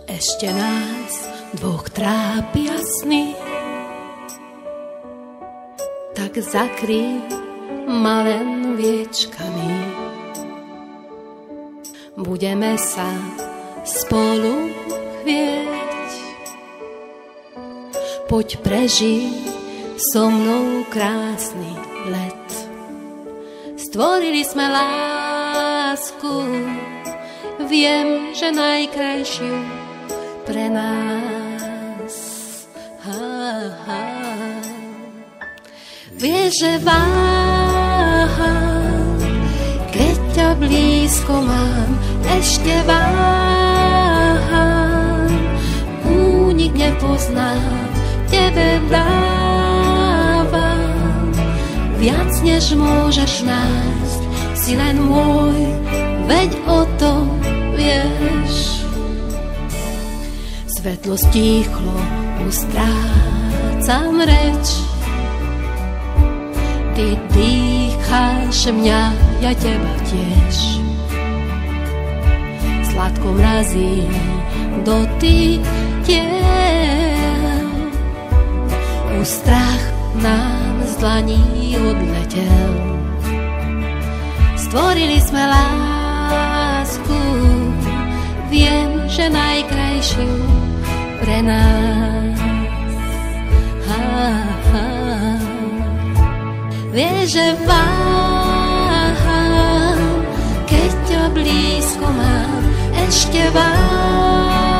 Ešte nás dvoch trápia sny, tak zakryj ma len viečkami. Budeme sa spolu chvieť, poď prežij so mnou krásny let. Stvorili sme lásku, viem, že najkrajšiu pre nás. Vieš, že váham, keď ťa blízko mám, ešte váham, únik nepoznám, tebe dávam, viac než môžeš nájsť, si len môj, veď o tom vieš. Svetlo stíchlo, ustrácam reč, ty dýcháš mňa, ja teba tiež. Sladko mrazí dotyk tiel, strach nám z dlaní odletel. Stvorili sme lásku, viem, že najkrajšiu pre nás. Vieš, že váham, keď ťa blízko mám, ešte váham,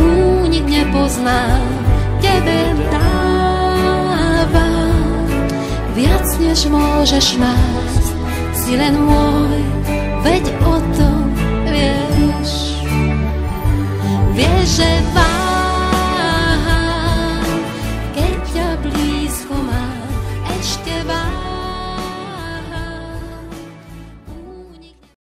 únik nepoznám, tebe dávam, viac než môžeš nájsť, si len môj, veď o tom vieš.